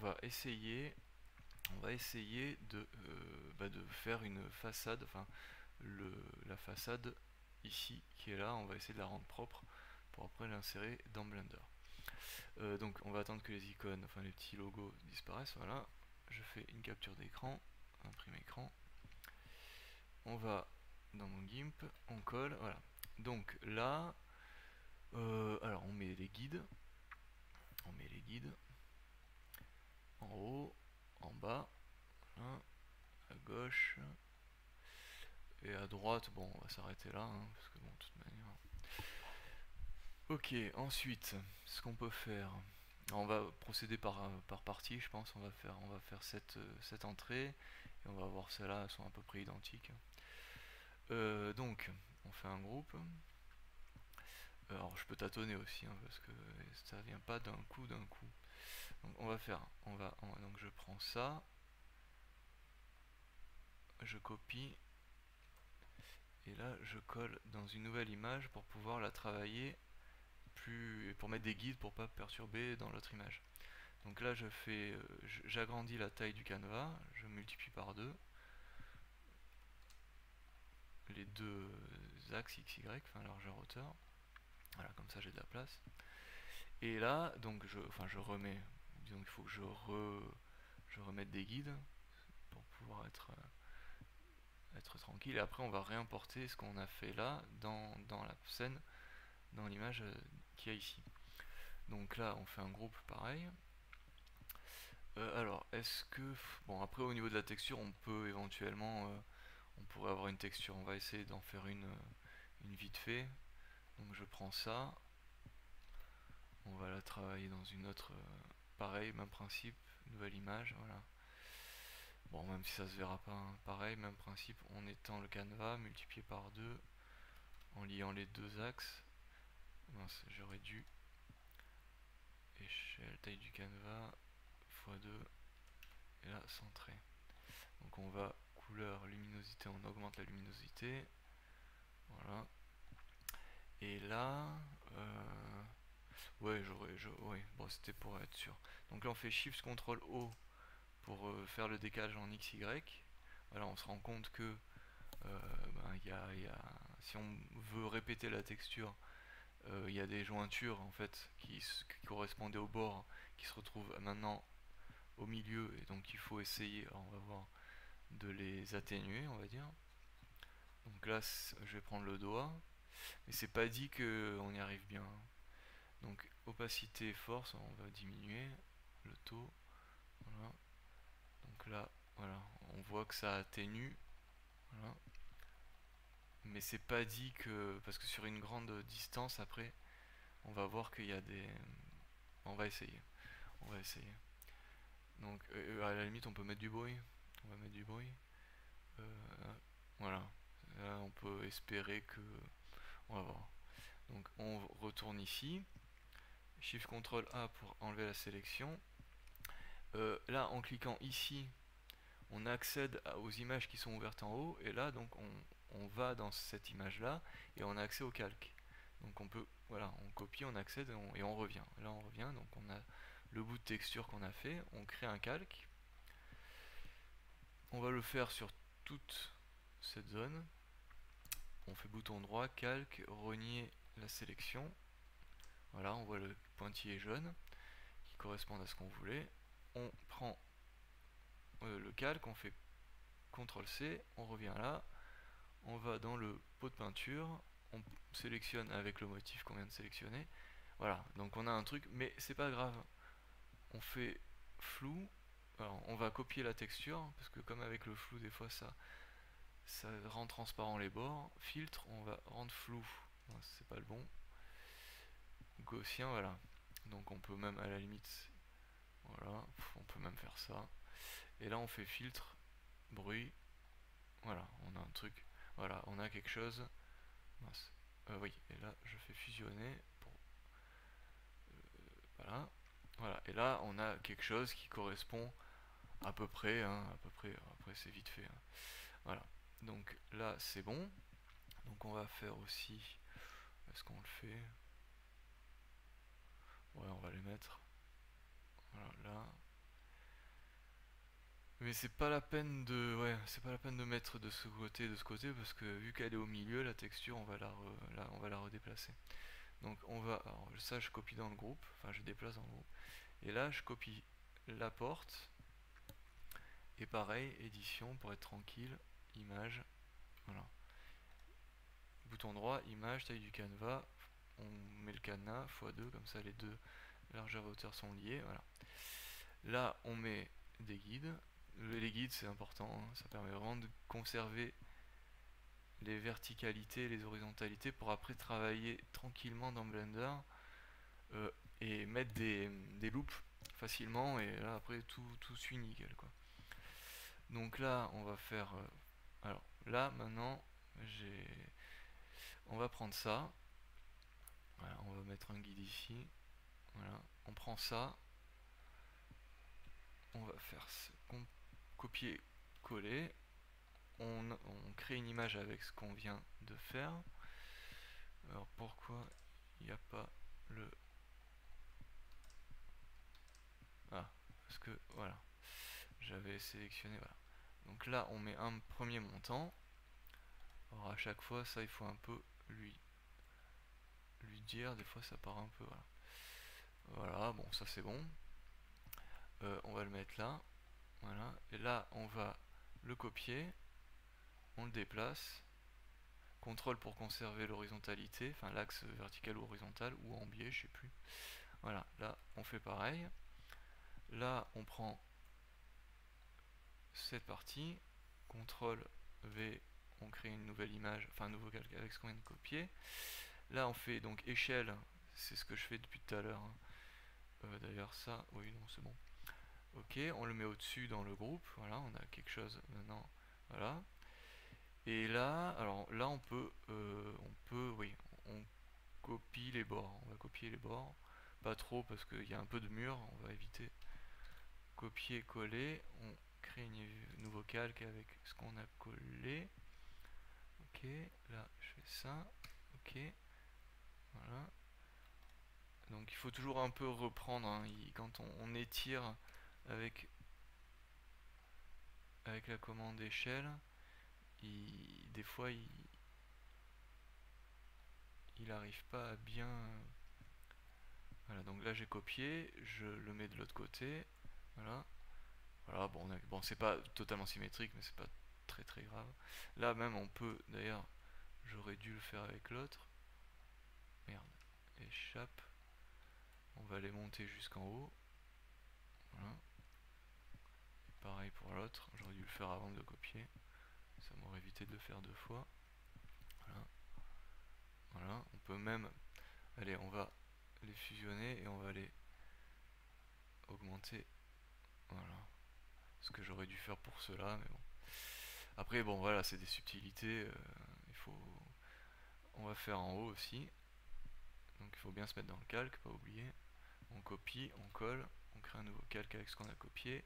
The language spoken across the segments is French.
va essayer de faire une façade, enfin la façade ici qui est là, on va essayer de la rendre propre pour après l'insérer dans Blender. Donc on va attendre que les icônes, enfin les petits logos disparaissent, voilà. Je fais une capture d'écran, imprime écran. On va dans mon GIMP, on colle, voilà. Donc là, alors on met les guides, en haut, en bas, voilà, à gauche, et à droite, bon on va s'arrêter là, hein, parce que bon de toute manière. Ok, ensuite, ce qu'on peut faire, alors, on va procéder par partie, je pense. On va faire cette entrée, et on va voir celles-là, elles sont à peu près identiques. Donc, on fait un groupe. Alors, je peux tâtonner aussi, hein, parce que ça vient pas d'un coup. Donc, donc je prends ça, je copie, et là, je colle dans une nouvelle image pour pouvoir la travailler pour mettre des guides pour pas perturber dans l'autre image. Donc là j'agrandis la taille du canevas, je multiplie par 2 les deux axes x, y, enfin largeur, hauteur. Voilà, comme ça j'ai de la place. Et là, donc je remets, disons qu'il faut que je remette des guides pour pouvoir être tranquille. Et après on va réimporter ce qu'on a fait là dans la scène, dans l'image qu'il y a ici. Donc là on fait un groupe pareil. Alors, est-ce que... Bon, après, au niveau de la texture, on peut éventuellement... on pourrait avoir une texture. On va essayer d'en faire une vite fait. Donc, je prends ça. On va la travailler dans une autre... pareil, même principe. Nouvelle image, voilà. Bon, même si ça se verra pas, hein, pareil, même principe. On étend le canevas, multiplié par 2, en liant les deux axes. Mince, j'aurais dû... Échelle, taille du canevas, x2, et là, centré. Donc on va couleur, luminosité, on augmente la luminosité. Voilà. Et là, ouais, ouais, bon, c'était pour être sûr. Donc là, on fait Shift Ctrl O pour faire le décalage en X, Y. Voilà, on se rend compte que si on veut répéter la texture, il y a des jointures en fait qui correspondaient au bord qui se retrouvent maintenant au milieu, et donc il faut essayer, alors on va voir, de les atténuer, on va dire. Donc là, je vais prendre le doigt, mais c'est pas dit qu'on y arrive bien. Donc opacité, force, on va diminuer le taux. Voilà. Donc là, voilà, on voit que ça atténue. Voilà. Mais c'est pas dit que, parce que sur une grande distance, après, on va voir qu'il y a des... On va essayer. On va essayer. Donc à la limite, on peut mettre du bruit. On va mettre du bruit. Euh, voilà. Là, on peut espérer que... On va voir. Donc on retourne ici. Shift Ctrl A pour enlever la sélection. Là, en cliquant ici, on accède aux images qui sont ouvertes en haut. Et là, donc, on va dans cette image-là et on a accès au calque. Donc on peut, voilà, on copie, on accède et on revient. Là, on revient. Donc on a le bout de texture qu'on a fait. On crée un calque. On va le faire sur toute cette zone. On fait bouton droit, calque, renier la sélection. Voilà, on voit le pointillé jaune qui correspond à ce qu'on voulait. On prend le calque, on fait CTRL C, on revient là, on va dans le pot de peinture, on sélectionne avec le motif qu'on vient de sélectionner. Voilà, donc on a un truc, mais c'est pas grave. On fait flou, alors on va copier la texture, parce que comme avec le flou, des fois ça rend transparent les bords. Filtre, on va rendre flou, c'est pas le bon. Gaussien, voilà. Donc on peut même à la limite, voilà, on peut même faire ça. Et là on fait filtre, bruit, voilà, on a un truc, voilà, on a quelque chose. Mince. Oui, et là je fais fusionner pour, voilà, voilà, et là on a quelque chose qui correspond à peu près, hein, à peu près, après c'est vite fait, hein. Voilà, donc là c'est bon. Donc on va faire aussi, est-ce qu'on le fait? Ouais, on va les mettre, voilà, là. Mais c'est pas la peine de, ouais, c'est pas la peine de mettre de ce côté et de ce côté parce que vu qu'elle est au milieu, la texture, on va la redéplacer. Donc on va, alors ça je copie dans le groupe, enfin je déplace dans le groupe. Et là je copie la porte. Et pareil, édition pour être tranquille, image, voilà. Bouton droit, image, taille du canevas, on met le cadenas x2, comme ça les deux largeur et hauteur sont liées, voilà. Là on met des guides. Les guides c'est important, hein, ça permet vraiment de conserver les verticalités et les horizontalités pour après travailler tranquillement dans Blender euh, et mettre des loops facilement et là après tout suit nickel quoi. Donc là on va faire alors là maintenant j'ai on va prendre ça, voilà, on va mettre un guide ici, voilà, on prend ça, on va faire copier coller, on crée une image avec ce qu'on vient de faire. Alors pourquoi il n'y a pas le parce que voilà, j'avais sélectionné, voilà. Donc là on met un premier montant. Alors à chaque fois ça il faut un peu lui dire, des fois ça part un peu, voilà. Voilà, bon ça c'est bon. On va le mettre là, voilà. Et là on va le copier, on le déplace. CTRL pour conserver l'horizontalité, enfin l'axe vertical ou horizontal, ou en biais, je sais plus. Voilà, là on fait pareil. Là on prend cette partie, CTRL V, on crée une nouvelle image, enfin un nouveau calque avec ce qu'on vient de copier. Là on fait donc échelle, c'est ce que je fais depuis tout à l'heure. D'ailleurs ça, oui non c'est bon. Ok, on le met au-dessus dans le groupe, voilà, on a quelque chose maintenant, voilà. Et là, alors là oui, on copie les bords, on va copier les bords, pas trop parce qu'il y a un peu de mur, on va éviter. Copier, coller, on crée un nouveau calque avec ce qu'on a collé. Ok, là je fais ça, ok, voilà. Donc il faut toujours un peu reprendre, hein, quand on étire avec, avec la commande échelle, des fois il arrive pas à bien. Voilà, donc là j'ai copié, je le mets de l'autre côté, voilà. Voilà, bon c'est pas totalement symétrique, mais c'est pas très grave. Là même on peut, d'ailleurs, j'aurais dû le faire avec l'autre. Merde, échappe. On va les monter jusqu'en haut. Voilà. Et pareil pour l'autre, j'aurais dû le faire avant de le copier. Ça m'aurait évité de le faire deux fois. Voilà. Voilà, on peut même... Allez, on va les fusionner et on va les augmenter. Voilà. Ce que j'aurais dû faire pour cela, mais bon. Après, bon, voilà, c'est des subtilités. Il faut... On va faire en haut aussi. Donc il faut bien se mettre dans le calque, pas oublier. On copie, on colle, on crée un nouveau calque avec ce qu'on a copié.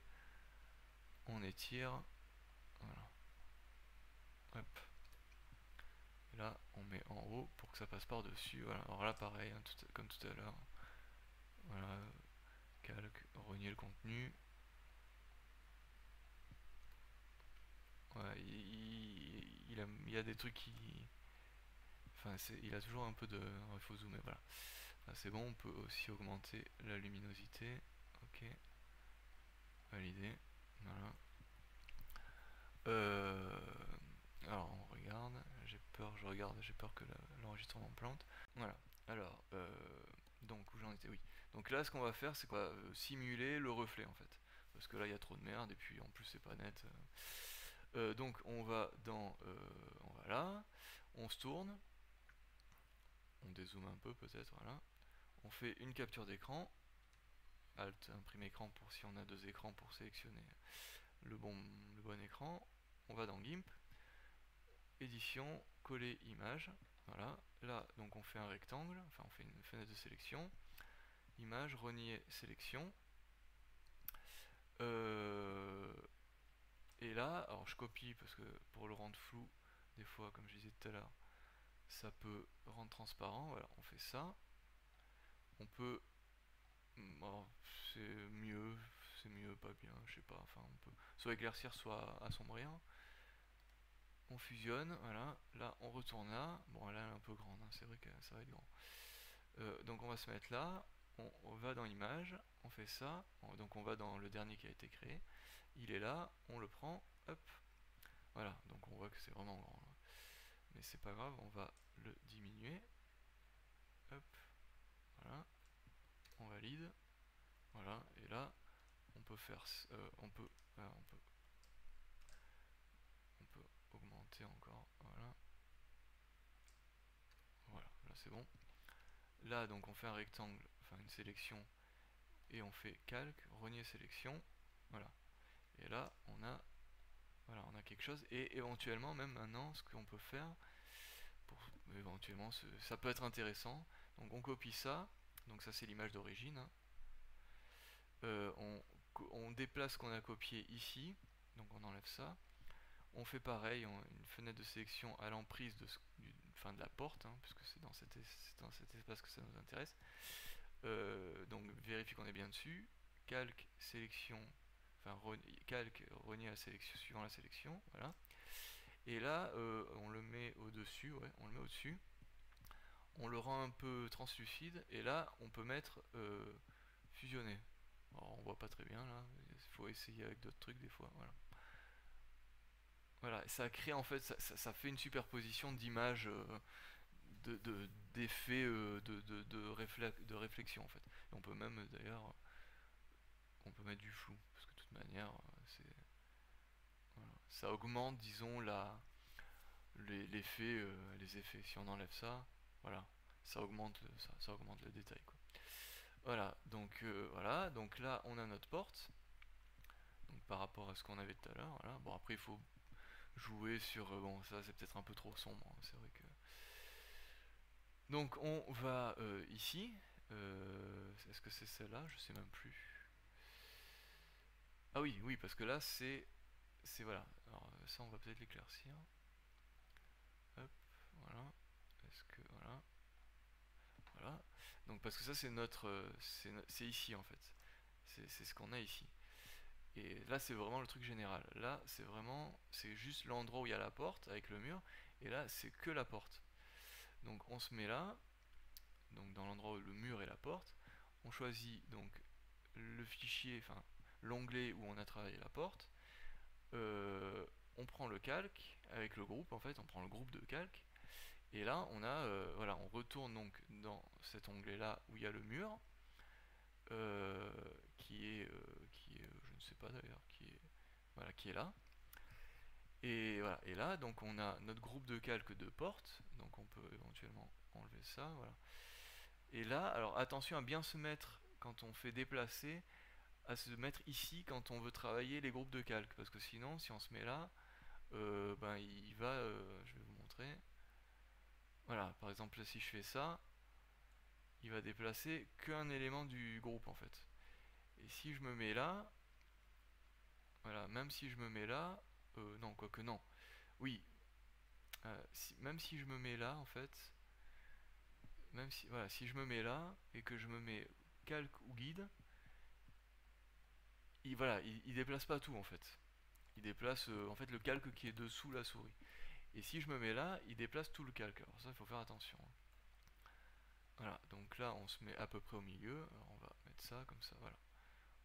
On étire. Voilà. Hop. Et là, on met en haut pour que ça passe par-dessus. Voilà. Alors là, pareil, hein, comme tout à l'heure. Voilà. Calque, renier le contenu. Ouais, il y a des trucs qui... Enfin, il a toujours un peu de... Il faut zoomer, voilà. Là, c'est bon, on peut aussi augmenter la luminosité. Ok. Validé. Voilà. Alors, on regarde. J'ai peur que l'enregistrement plante. Voilà. Alors, donc, où j'en étais, oui. Donc là, ce qu'on va faire, c'est quoi simuler le reflet, en fait. Parce que là, il y a trop de merde, et puis en plus, c'est pas net. Donc, on va on va là. On se tourne. On dézoome un peu, peut-être, voilà. On fait une capture d'écran. Alt, imprime écran pour si on a deux écrans pour sélectionner le bon écran. On va dans GIMP. Édition, coller image. Voilà. Là, donc on fait un rectangle. Enfin, on fait une fenêtre de sélection. Image, renier, sélection. Et là, alors je copie parce que pour le rendre flou, des fois, comme je disais tout à l'heure, ça peut rendre transparent. Voilà, on fait ça. On peut... c'est mieux, pas bien, je sais pas. Enfin, soit éclaircir, soit assombrir. On fusionne, voilà, là on retourne là, bon là elle est un peu grande, hein, c'est vrai que ça va être grand. Donc on va se mettre là, on va dans image, on fait ça, donc on va dans le dernier qui a été créé, il est là, on le prend, hop, voilà, donc on voit que c'est vraiment grand, là. Mais c'est pas grave, on va le diminuer, hop, voilà, on valide, voilà, et là on peut faire, voilà, on peut augmenter encore, voilà, voilà, là c'est bon. Là donc on fait un rectangle, enfin une sélection, et on fait calque, renier sélection, voilà. Et là on a, voilà, on a quelque chose, et éventuellement même maintenant ce qu'on peut faire, pour éventuellement, ça peut être intéressant, donc on copie ça, donc ça c'est l'image d'origine, hein. On déplace ce qu'on a copié ici, donc on enlève ça, on fait pareil, une fenêtre de sélection à l'emprise de la porte, hein, puisque c'est dans cet espace que ça nous intéresse. Donc vérifie qu'on est bien dessus, calque, sélection, calque, renier à la sélection, suivant la sélection, voilà. Et là, on le met au-dessus, ouais, on le met au-dessus. On le rend un peu translucide, et là, on peut mettre fusionner. Alors, on voit pas très bien là, il faut essayer avec d'autres trucs des fois, voilà. Voilà, ça crée en fait, ça fait une superposition d'images, d'effets, de réflexion en fait. Et on peut même d'ailleurs, on peut mettre du flou, parce que de toute manière, voilà. Ça augmente, disons, l'effet, les effets. Si on enlève ça, voilà, ça augmente le détail, quoi. Voilà, donc là on a notre porte. Donc par rapport à ce qu'on avait tout à l'heure, voilà. Bon après il faut jouer sur, bon ça c'est peut-être un peu trop sombre, hein, c'est vrai que. Donc on va ici. Est-ce que c'est celle-là? Je sais même plus. Ah oui, oui, parce que là c'est voilà. Alors ça on va peut-être l'éclaircir. Hop, voilà. Est-ce que voilà. Voilà. Donc parce que ça c'est notre, c'est ici en fait. C'est ce qu'on a ici. Et là c'est vraiment le truc général. Là c'est juste l'endroit où il y a la porte avec le mur. Et là c'est que la porte. Donc on se met là, donc dans l'endroit où le mur et la porte. On choisit donc le fichier, enfin l'onglet où on a travaillé la porte. On prend le calque avec le groupe, en fait, on prend le groupe de calque. Et là on a, voilà, on retourne donc dans cet onglet là où il y a le mur. euh, je ne sais pas d'ailleurs, voilà, qui est là. Et voilà, et là donc on a notre groupe de calque de porte, donc on peut éventuellement enlever ça, voilà. Et là, alors attention à bien se mettre quand on fait déplacer, à se mettre ici quand on veut travailler les groupes de calque, parce que sinon si on se met là, ben il va, je vais vous montrer. Voilà, par exemple si je fais ça, il va déplacer qu'un élément du groupe en fait. Et si je me mets là, voilà, même si je me mets là, non, quoique non. Oui, même si je me mets là, en fait, même si, voilà, si je me mets là et que je me mets calque ou guide, voilà, il déplace pas tout en fait. Il déplace en fait le calque qui est dessous la souris. Et si je me mets là, il déplace tout le calque. Alors ça, il faut faire attention. Voilà, donc là, on se met à peu près au milieu. Alors on va mettre ça comme ça, voilà.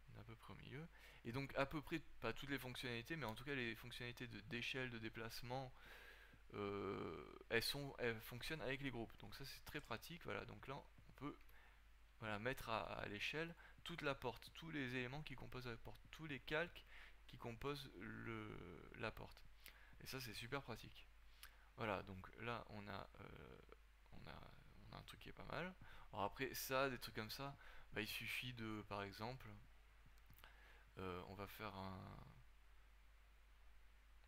On est à peu près au milieu. Et donc à peu près, pas toutes les fonctionnalités, mais en tout cas les fonctionnalités d'échelle, de déplacement, elles fonctionnent avec les groupes. Donc ça c'est très pratique. Voilà, donc là on peut, voilà, mettre à l'échelle toute la porte, tous les éléments qui composent la porte, tous les calques qui composent la porte. Et ça c'est super pratique. Voilà, donc là on a, on a un truc qui est pas mal. Alors après ça, des trucs comme ça, bah, il suffit de, par exemple, on va faire un,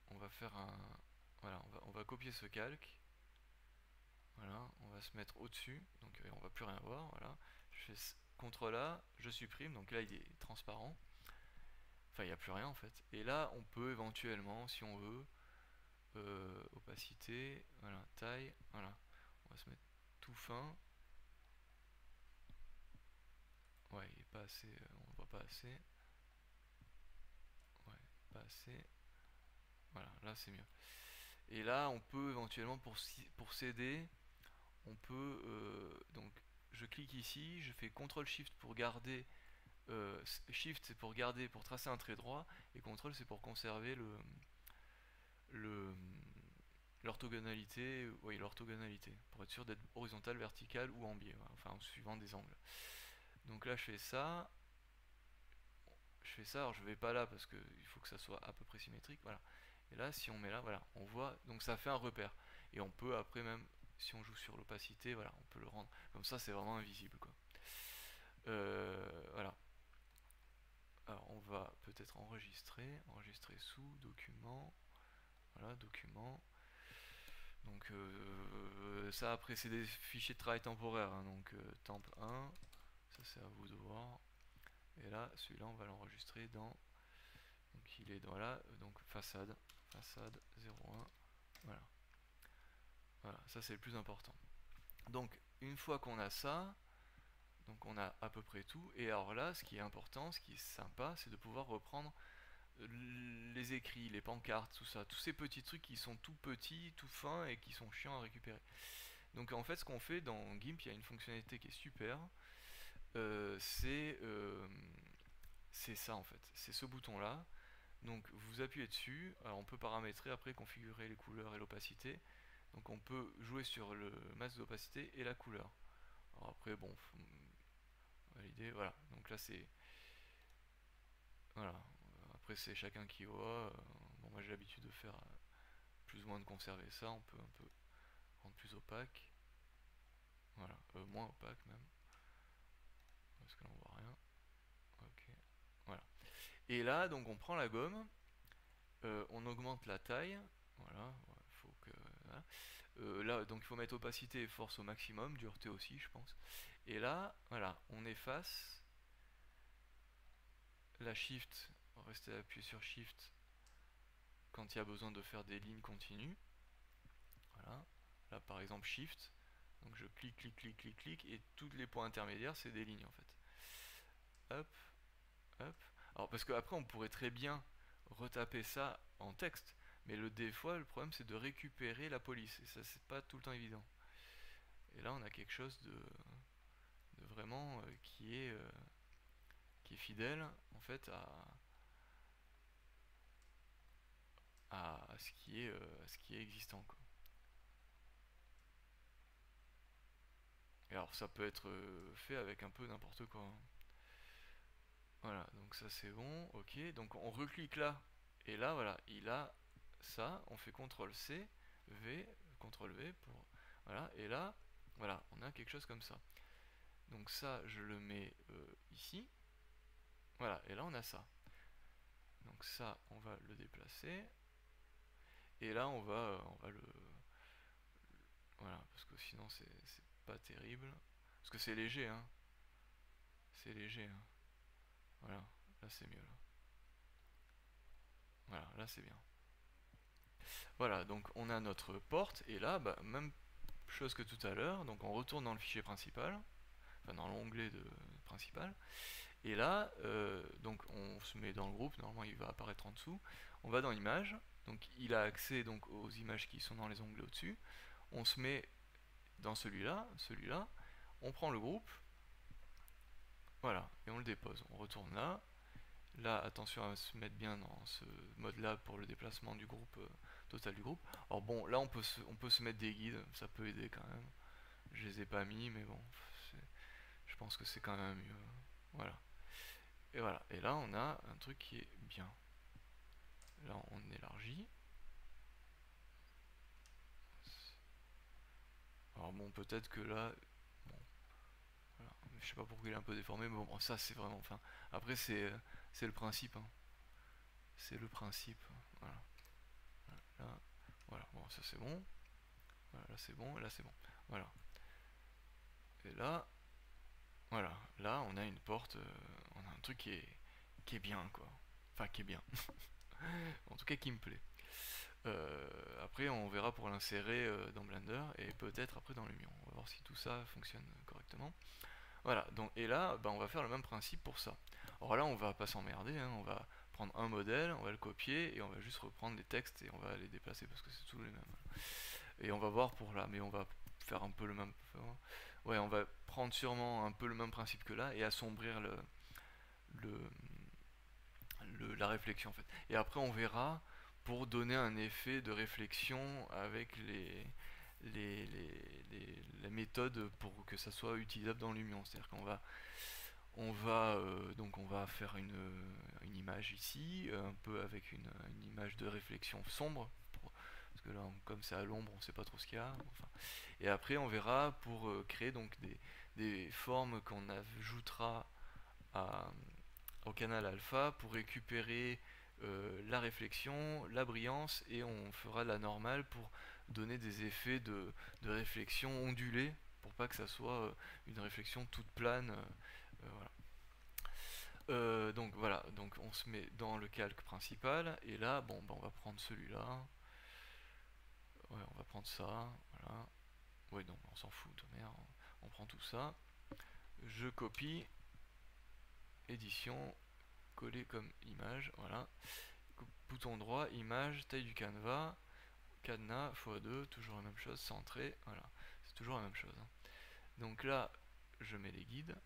on va faire un, voilà, on va copier ce calque. Voilà, on va se mettre au-dessus, donc on va plus rien voir, voilà. Je fais CTRL A, je supprime, donc là il est transparent. Enfin, il n'y a plus rien en fait. Et là, on peut éventuellement, si on veut, opacité, voilà, taille, voilà. On va se mettre tout fin. Ouais, il est pas assez, on voit pas assez. Ouais, pas déplacer. Voilà, là c'est mieux. Et là, on peut éventuellement, pour s'aider, on peut, donc, je clique ici, je fais CTRL-SHIFT pour garder, SHIFT c'est pour garder, pour tracer un trait droit, et CTRL c'est pour conserver le l'orthogonalité, oui, l'orthogonalité, pour être sûr d'être horizontal, vertical ou en biais, voilà, enfin en suivant des angles. Donc là je fais ça, alors je vais pas là parce qu'il faut que ça soit à peu près symétrique, voilà. Et là si on met là, voilà, on voit, donc ça fait un repère. Et on peut après même, si on joue sur l'opacité, voilà, on peut le rendre, comme ça c'est vraiment invisible quoi. Voilà. Alors on va peut-être enregistrer sous, document, voilà, document. Donc ça après c'est des fichiers de travail temporaire, hein, donc temp 1, ça c'est à vous de voir. Et là celui-là on va l'enregistrer dans, donc il est dans là, donc façade 01, voilà. Voilà, ça c'est le plus important. Donc une fois qu'on a ça, donc on a à peu près tout, et alors là ce qui est important, ce qui est sympa, c'est de pouvoir reprendre les écrits, les pancartes, tout ça, tous ces petits trucs qui sont tout petits, tout fins et qui sont chiants à récupérer. Donc en fait ce qu'on fait dans GIMP, il y a une fonctionnalité qui est super, c'est ça en fait, c'est ce bouton là. Donc vous appuyez dessus, alors on peut paramétrer après, configurer les couleurs et l'opacité. Donc on peut jouer sur le masque d'opacité et la couleur. Alors après bon, valider, voilà. Donc là c'est, voilà. Après c'est chacun qui voit. Bon moi j'ai l'habitude de faire plus ou moins de conserver ça. On peut un peu rendre plus opaque. Voilà, moins opaque même. Parce que là on voit rien. Ok, voilà. Et là donc on prend la gomme, on augmente la taille. Voilà, faut que. Voilà. Là donc il faut mettre opacité et force au maximum, dureté aussi je pense. Et là, voilà, on efface. La Shift, rester appuyé sur Shift quand il y a besoin de faire des lignes continues. Voilà. Là par exemple Shift, donc je clique, clique, clique, clique, clique, et tous les points intermédiaires c'est des lignes en fait. Hop, hop. Alors parce qu'après on pourrait très bien retaper ça en texte, mais des fois le problème c'est de récupérer la police, et ça c'est pas tout le temps évident. Et là on a quelque chose de vraiment qui est fidèle en fait à ce qui est existant quoi. Et alors ça peut être fait avec un peu n'importe quoi, hein. Voilà, donc ça c'est bon, ok. Donc on reclique là, et là voilà, il a ça, on fait CTRL C, V, CTRL V pour. Voilà, et là, voilà, on a quelque chose comme ça. Donc ça, je le mets ici. Voilà, et là on a ça. Donc ça, on va le déplacer. Et là on va le. Voilà, parce que sinon c'est pas terrible. Parce que c'est léger, hein. C'est léger, hein. Voilà, là c'est mieux là. Voilà, là c'est bien. Voilà, donc on a notre porte, et là, bah, même chose que tout à l'heure, donc on retourne dans le fichier principal, enfin dans l'onglet principal, et là, donc on se met dans le groupe, normalement il va apparaître en dessous, on va dans images, donc il a accès donc aux images qui sont dans les onglets au-dessus, on se met dans celui-là, on prend le groupe, voilà, et on le dépose, on retourne là. Là, attention à se mettre bien dans ce mode-là pour le déplacement du groupe, total du groupe. Alors bon, là on peut se mettre des guides, ça peut aider quand même. Je les ai pas mis, mais bon, je pense que c'est quand même mieux. Voilà. Et voilà. Et là on a un truc qui est bien. Là on élargit. Alors bon, peut-être que là, bon, voilà. Je sais pas pourquoi il est un peu déformé, mais bon, ça c'est vraiment. Enfin, après c'est le principe, hein. C'est le principe. Voilà. Là, voilà. Bon, ça c'est bon. Voilà, là c'est bon, et là c'est bon. Voilà. Et là, voilà, là on a une porte, on a un truc qui est bien quoi. Enfin qui est bien. En tout cas qui me plaît. Après on verra pour l'insérer dans Blender et peut-être après dans Lumion. On va voir si tout ça fonctionne correctement. Voilà, donc, et là bah, on va faire le même principe pour ça. Alors là on va pas s'emmerder, hein, on va prendre un modèle, on va le copier et on va juste reprendre les textes et on va les déplacer parce que c'est tous les mêmes. Et on va voir pour là, mais on va faire un peu le même. Ouais, on va prendre sûrement un peu le même principe que là et assombrir le, la réflexion en fait. Et après on verra pour donner un effet de réflexion avec les méthodes pour que ça soit utilisable dans Lumion. C'est-à-dire qu'on va donc on va faire une image ici, un peu avec une image de réflexion sombre, parce que là, comme c'est à l'ombre, on sait pas trop ce qu'il y a. Enfin. Et après, on verra pour créer donc des formes qu'on ajoutera à, au canal alpha pour récupérer la réflexion, la brillance, et on fera la normale pour donner des effets de réflexion ondulée, pour pas que ça soit une réflexion toute plane. Voilà. Donc voilà, donc on se met dans le calque principal, et là, bon, bah, on va prendre celui-là. Ouais, on va prendre ça, voilà. Ouais, non, on s'en fout, de merde. On prend tout ça. Je copie, édition, coller comme image, voilà. Bouton droit, image, taille du canevas, cadenas, x2, toujours la même chose, centré, voilà. C'est toujours la même chose. Hein. Donc là, je mets les guides.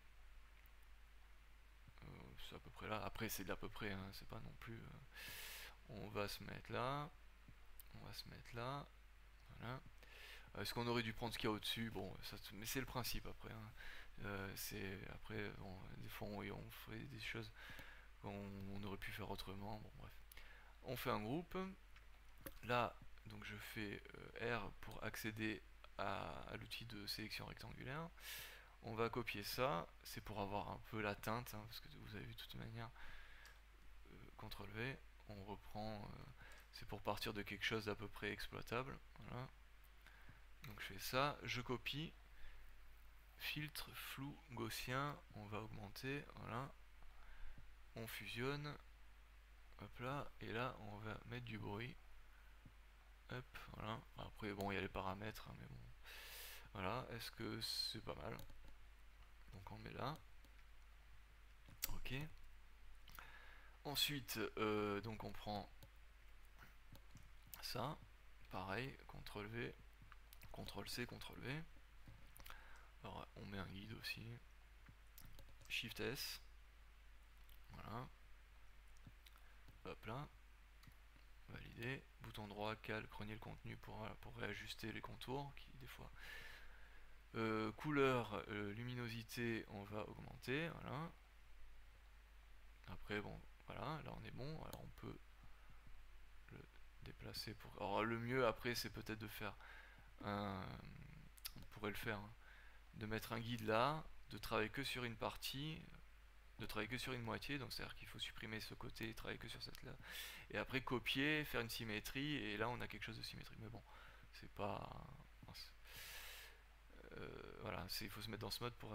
C'est à peu près là. Après, c'est d'à peu près, hein, c'est pas non plus. On va se mettre là. On va se mettre là. Voilà. Est-ce qu'on aurait dû prendre ce qu'il y a au-dessus? Bon, ça, mais c'est le principe après. Hein. C'est après, bon, des fois on fait des choses qu'on aurait pu faire autrement. Bon, bref. On fait un groupe. Là, donc je fais R pour accéder à l'outil de sélection rectangulaire. On va copier ça. C'est pour avoir un peu la teinte, hein, parce que vous avez vu de toute manière. CTRL V. On reprend. C'est pour partir de quelque chose d'à peu près exploitable. Voilà. Donc je fais ça, je copie, filtre, flou, gaussien, on va augmenter, voilà, on fusionne, hop là, et là on va mettre du bruit, hop, voilà, après bon il y a les paramètres, hein, mais bon, voilà, est-ce que c'est pas mal? Donc on met là, ok, ensuite donc on prend ça, pareil, CTRL V, CTRL C, CTRL V, alors on met un guide aussi, SHIFT S, voilà, hop là, validé, bouton droit, calque, renier le contenu pour réajuster les contours, qui des fois. Couleur, luminosité, on va augmenter, voilà. Après, bon, voilà, là on est bon, alors on peut le déplacer pour. Alors le mieux après, c'est peut-être de faire un. On pourrait le faire, hein, de mettre un guide là, de travailler que sur une partie, de travailler que sur une moitié, donc c'est à dire qu'il faut supprimer ce côté et travailler que sur cette là, et après copier, faire une symétrie, et là on a quelque chose de symétrique, mais bon, c'est pas. Voilà, il faut se mettre dans ce mode pour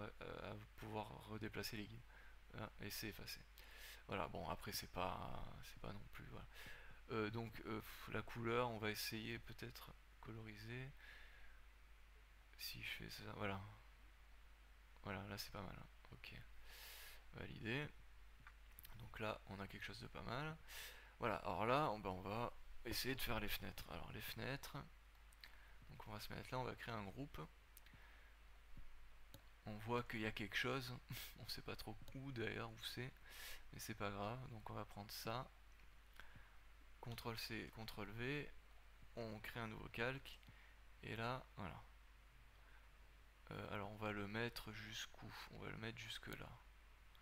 pouvoir redéplacer les guides. Voilà, et c'est effacé. Voilà, bon après c'est pas non plus. Voilà. Donc la couleur, on va essayer peut-être coloriser. Si je fais ça, voilà. Voilà, là c'est pas mal. Hein. Ok, validé. Donc là, on a quelque chose de pas mal. Voilà, alors là, on va essayer de faire les fenêtres. Alors les fenêtres, donc on va se mettre là, on va créer un groupe. On voit qu'il y a quelque chose, on sait pas trop où d'ailleurs, où c'est, mais c'est pas grave. Donc on va prendre ça, CTRL C, CTRL V, on crée un nouveau calque, et là, voilà. Alors on va le mettre jusqu'où? On va le mettre jusque là.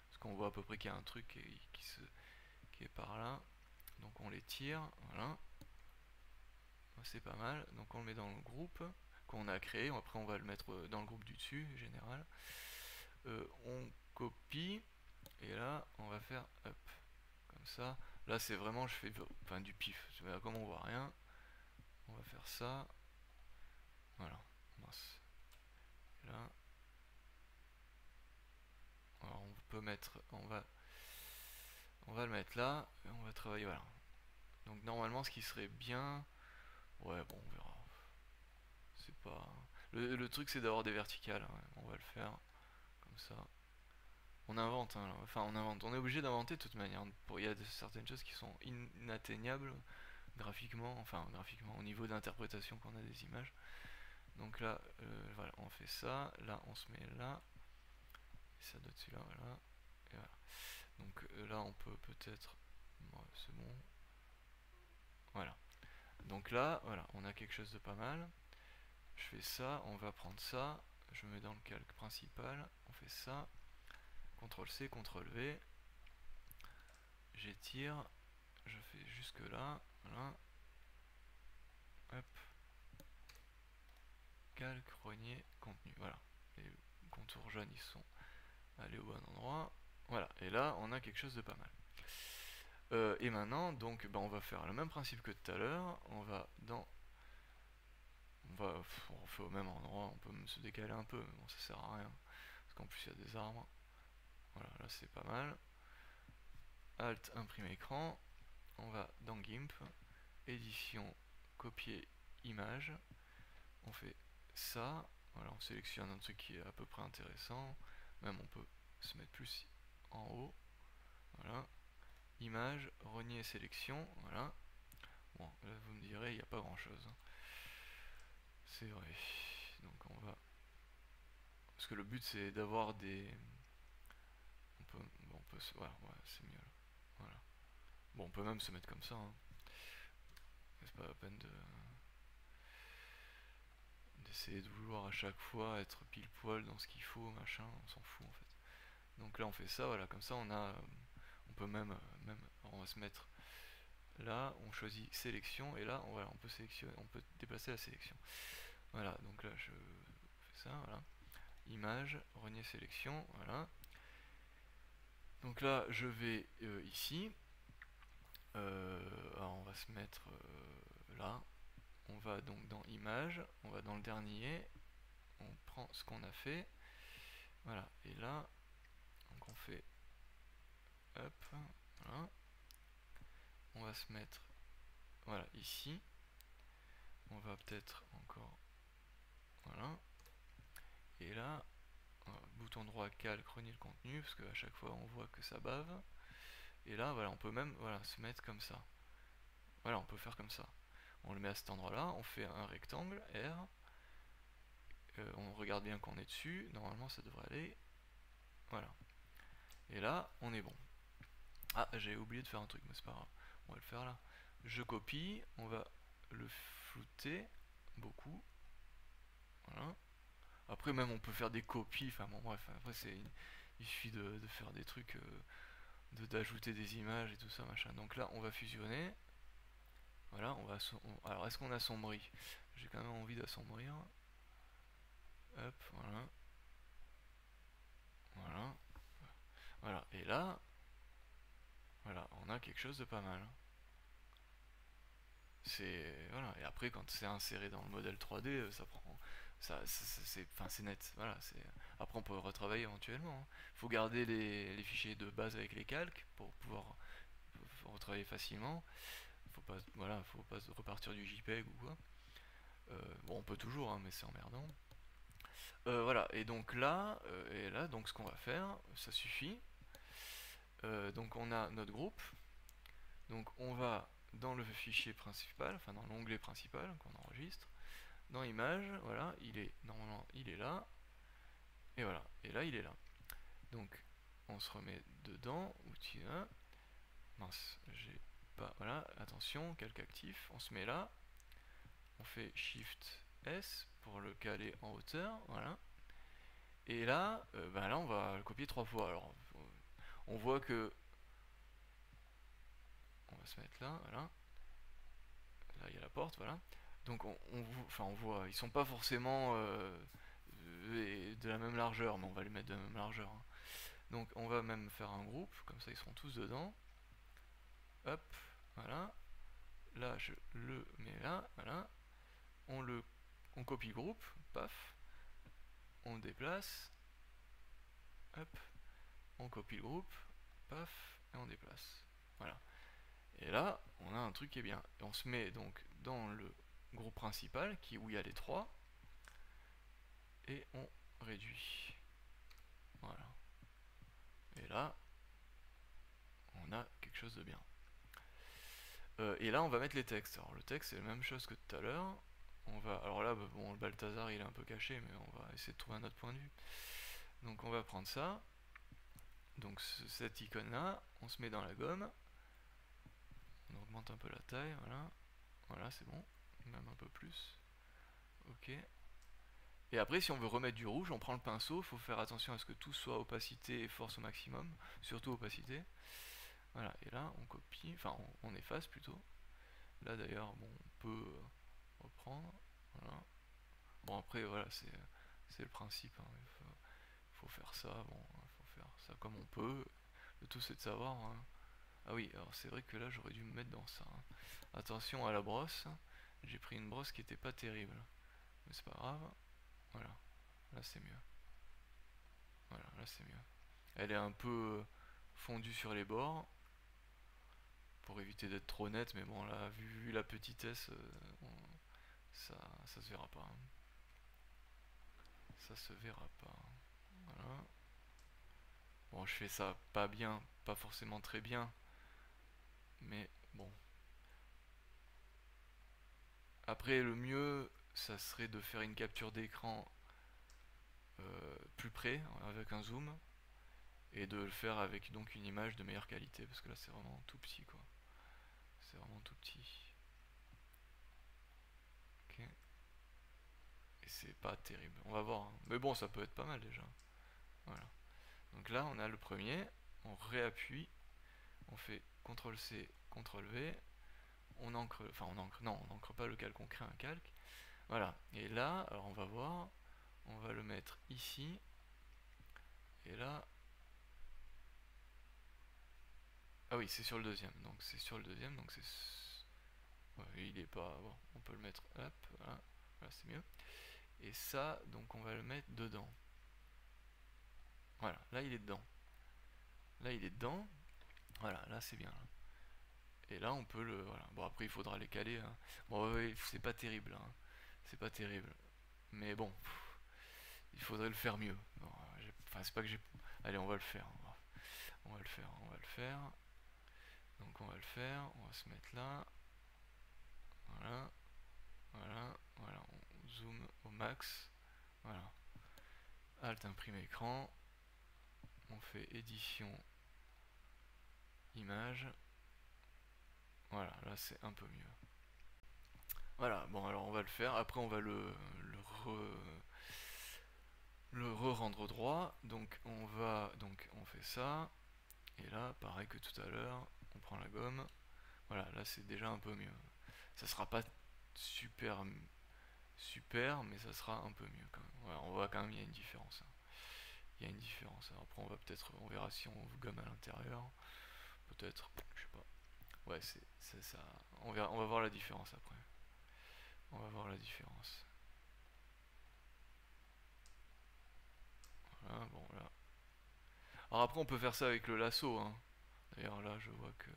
Parce qu'on voit à peu près qu'il y a un truc qui est par là. Donc on les tire, voilà. C'est pas mal. Donc on le met dans le groupe qu'on a créé. Après on va le mettre dans le groupe du dessus, général. On copie. Et là on va faire hop. Comme ça. Là c'est vraiment, je fais enfin, du pif. Comme on voit rien. On va faire ça. Voilà. Mince. Et là. Alors on peut mettre. On va le mettre là. Et on va travailler. Voilà. Donc normalement ce qui serait bien. Ouais bon on verra. C'est pas. Le truc c'est d'avoir des verticales. Hein. On va le faire. Comme ça. On invente, hein, enfin on invente, on est obligé d'inventer de toute manière. Il y a certaines choses qui sont inatteignables graphiquement, enfin graphiquement, au niveau d'interprétation qu'on a des images. Donc là, voilà, on fait ça, là on se met là, et ça doit être celui-là, voilà, et voilà. Donc là on peut peut-être, ouais, c'est bon, voilà. Donc là, voilà, on a quelque chose de pas mal. Je fais ça, on va prendre ça, je mets dans le calque principal, on fait ça, CTRL C, CTRL V, j'étire, je fais jusque là, voilà, hop, calque, rogner, contenu, voilà. Les contours jaunes ils sont allés au bon endroit, voilà, et là on a quelque chose de pas mal. Et maintenant, donc, on va faire le même principe que tout à l'heure, on va dans... on refait au même endroit, on peut même se décaler un peu, mais bon ça sert à rien, parce qu'en plus il y a des arbres, voilà, là c'est pas mal. Alt, imprime écran, on va dans GIMP, édition, copier image, on fait ça, voilà, on sélectionne un truc qui est à peu près intéressant, même on peut se mettre plus en haut, voilà, image, renier sélection, voilà. Bon, là vous me direz, il n'y a pas grand chose, hein. C'est vrai, donc on va, parce que le but c'est d'avoir des, on peut voilà, ouais, c'est mieux là. Voilà. Bon, on peut même se mettre comme ça, hein. C'est pas la peine de d'essayer de vouloir à chaque fois être pile poil dans ce qu'il faut, machin, on s'en fout en fait. Donc là on fait ça, voilà, comme ça on a, on peut même, on va se mettre là, on choisit sélection et là, voilà, on peut sélectionner, on peut déplacer la sélection. Voilà, donc là je fais ça, voilà, image, renier sélection, voilà. Donc là je vais ici, alors on va se mettre là, on va donc dans image, on va dans le dernier, on prend ce qu'on a fait, voilà, et là, donc on fait, hop, voilà, on va se mettre, voilà, ici, on va peut-être encore, voilà, et là, bouton droit calque, renier le contenu, parce qu'à chaque fois on voit que ça bave, et là, voilà, on peut même, voilà, se mettre comme ça, voilà, on peut faire comme ça, on le met à cet endroit-là, on fait un rectangle, R, on regarde bien qu'on est dessus, normalement ça devrait aller, voilà, et là, on est bon. Ah, j'ai oublié de faire un truc, mais c'est pas grave, on va le faire là. Je copie, on va le flouter beaucoup, voilà. Après même on peut faire des copies, enfin bon bref, après il suffit de faire des trucs, d'ajouter des images et tout ça machin. Donc là on va fusionner, voilà, alors est-ce qu'on assombrit? J'ai quand même envie d'assombrir, hop, voilà, voilà, voilà, et là, voilà, on a quelque chose de pas mal. C'est voilà, et après quand c'est inséré dans le modèle 3D, ça prend c'est net, voilà, c'est après on peut retravailler éventuellement, hein. Faut garder les fichiers de base avec les calques pour pouvoir retravailler facilement. Faut pas voilà, faut pas repartir du JPEG ou quoi. Bon, on peut toujours, hein, mais c'est emmerdant. Voilà, et là donc ce qu'on va faire, ça suffit. Donc on a notre groupe, donc on va dans le fichier principal, enfin dans l'onglet principal qu'on enregistre, dans image, voilà, normalement il est là, et voilà, et là il est là. Donc on se remet dedans, outil 1, mince, j'ai pas, voilà, attention, calque actif, on se met là, on fait Shift S pour le caler en hauteur, voilà, et là, là on va le copier 3 fois, alors on voit que, on va se mettre là, voilà, là il y a la porte, voilà, donc on voit, ils sont pas forcément de la même largeur, mais on va les mettre de la même largeur, hein. Donc on va même faire un groupe, comme ça ils seront tous dedans. Hop, voilà. Là je le mets là, voilà. On copie le groupe, paf. On déplace. Hop. On copie le groupe, paf, et on déplace. Voilà. Et là, on a un truc qui est bien. Et on se met donc dans le groupe principal, où il y a les trois, et on réduit. Voilà. Et là, on a quelque chose de bien. Et là, on va mettre les textes. Alors le texte, c'est la même chose que tout à l'heure. Alors là, bon, le Balthazar, il est un peu caché, mais on va essayer de trouver un autre point de vue. Donc on va prendre ça. Donc cette icône-là, on se met dans la gomme. On augmente un peu la taille, voilà. Voilà, c'est bon. Même un peu plus. Ok. Et après, si on veut remettre du rouge, on prend le pinceau. Il faut faire attention à ce que tout soit opacité et force au maximum. Surtout opacité. Voilà, et là, on copie, enfin, on efface plutôt. Là, d'ailleurs, bon, on peut reprendre. Voilà. Bon, après, voilà, c'est le principe. Hein. Il faut faire ça, bon, il faut faire ça comme on peut. Le tout, c'est de savoir. Hein. Ah oui, alors c'est vrai que là, j'aurais dû me mettre dans ça. Hein. Attention à la brosse. J'ai pris une brosse qui était pas terrible. Mais c'est pas grave. Voilà, là, c'est mieux. Voilà, là, c'est mieux. Elle est un peu fondue sur les bords. Pour éviter d'être trop net, mais bon, là, vu la petitesse, ça se verra pas. Hein. Ça se verra pas. Voilà. Bon, je fais ça pas bien, pas forcément très bien, mais bon. Après, le mieux, ça serait de faire une capture d'écran plus près, avec un zoom, et de le faire avec donc une image de meilleure qualité, parce que là, c'est vraiment tout petit, quoi. C'est vraiment tout petit. Ok. Et c'est pas terrible. On va voir. Hein. Mais bon, ça peut être pas mal déjà. Voilà. Donc là, on a le premier. On réappuie. On fait CTRL-C, CTRL-V. On encre. Enfin, on encre. Non, on n'encre pas le calque. On crée un calque. Voilà. Et là, alors on va voir. On va le mettre ici. Et là. Ah oui, c'est sur le deuxième. Donc c'est sur le deuxième. Donc c'est. Ouais, il est pas. Bon, on peut le mettre. Hop. Voilà. Voilà, c'est mieux. Et ça, donc on va le mettre dedans. Voilà. Là, il est dedans. Là, il est dedans. Voilà. Là, c'est bien. Là. Et là, on peut le. Voilà. Bon, après, il faudra les caler. Hein. Bon, ouais, c'est pas terrible. Hein. C'est pas terrible. Mais bon, il faudrait le faire mieux. Bon, enfin, c'est pas que j'ai. Allez, on va le faire. On va le faire. On va le faire. Donc, on va le faire. On va se mettre là. Voilà. Voilà. Voilà. On zoome au max. Voilà. Alt imprime écran. On fait édition image. Voilà. Là, c'est un peu mieux. Voilà. Bon, alors on va le faire. Après, on va le re-rendre droit. Donc on fait ça. Et là, pareil que tout à l'heure, on prend la gomme. Voilà, là c'est déjà un peu mieux. Ça sera pas super super, mais ça sera un peu mieux quand même. Voilà, on voit quand même il y a une différence. Hein. Il y a une différence. Alors après on verra si on gomme à l'intérieur. Peut-être, je sais pas. Ouais, c'est ça. On va voir la différence après. On va voir la différence. Voilà, bon là. Alors après on peut faire ça avec le lasso. Hein. D'ailleurs là je vois que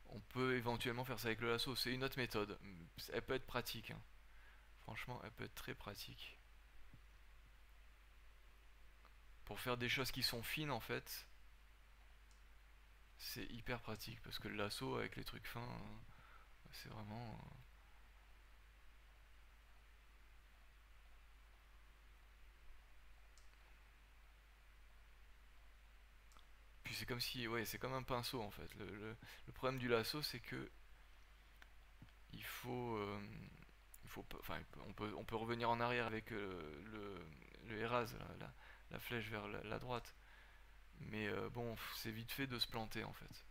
on peut éventuellement faire ça avec le lasso. C'est une autre méthode. Elle peut être pratique. Hein. Franchement, elle peut être très pratique. Pour faire des choses qui sont fines en fait, c'est hyper pratique. Parce que le lasso avec les trucs fins, c'est vraiment. Puis c'est comme si. Ouais, c'est comme un pinceau en fait. Le problème du lasso, c'est que. Il faut. Enfin, on peut revenir en arrière avec le erase, la flèche vers la droite. Mais bon, c'est vite fait de se planter en fait.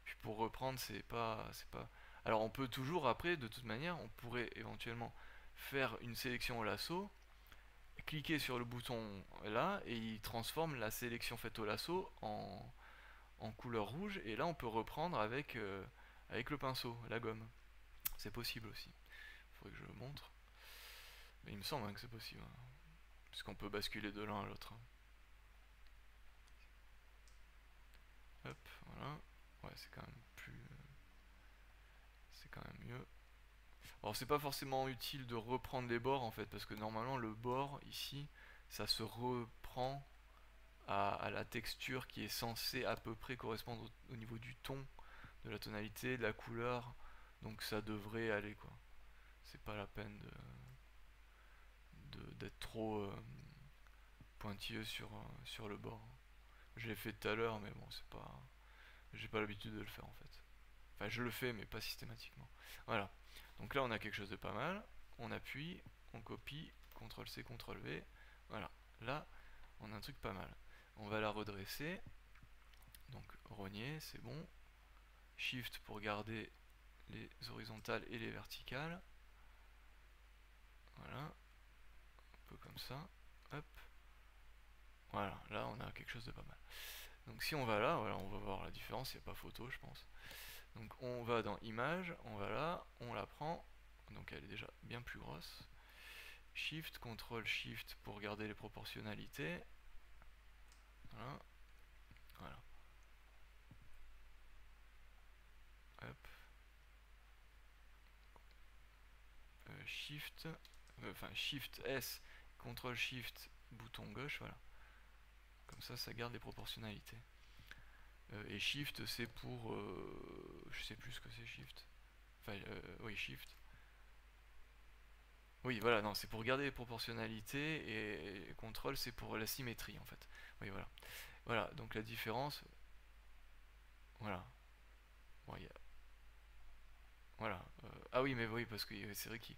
Puis pour reprendre, c'est pas. Alors on peut toujours après, de toute manière, on pourrait éventuellement faire une sélection au lasso, cliquer sur le bouton là, et il transforme la sélection faite au lasso en couleur rouge, et là on peut reprendre avec le pinceau, la gomme. C'est possible aussi. Il faudrait que je le montre. Mais il me semble hein, que c'est possible. Hein, puisqu'on peut basculer de l'un à l'autre. Hop, voilà. Ouais, c'est quand même plus. C'est quand même mieux. Alors c'est pas forcément utile de reprendre les bords en fait, parce que normalement le bord ici, ça se reprend à la texture qui est censée à peu près correspondre au niveau du ton, de la tonalité, de la couleur. Donc ça devrait aller quoi. C'est pas la peine d'être trop pointilleux sur le bord. Je l'ai fait tout à l'heure, mais bon, c'est pas. J'ai pas l'habitude de le faire en fait. Enfin, je le fais, mais pas systématiquement. Voilà. Donc là, on a quelque chose de pas mal. On appuie, on copie, CTRL-C, CTRL-V. Voilà. Là, on a un truc pas mal. On va la redresser. Donc, rogner, c'est bon. Shift pour garder les horizontales et les verticales. Voilà. Un peu comme ça. Hop. Voilà. Là, on a quelque chose de pas mal. Donc, si on va là, voilà, on va voir la différence. Il n'y a pas photo, je pense. Donc, on va dans Images. On va là. On la prend. Donc, elle est déjà bien plus grosse. Shift, CTRL, Shift pour garder les proportionnalités. Voilà. Voilà. Hop. Shift, enfin Shift S, CTRL Shift, bouton gauche, voilà. Comme ça garde les proportionnalités. Et Shift, c'est pour, je sais plus ce que c'est Shift. Enfin, oui, Shift. Oui, voilà, non, c'est pour garder les proportionnalités et CTRL, c'est pour la symétrie en fait. Oui, voilà. Voilà, donc la différence, voilà. Bon, voilà. Ah oui, mais oui, parce que c'est vrai qu'il.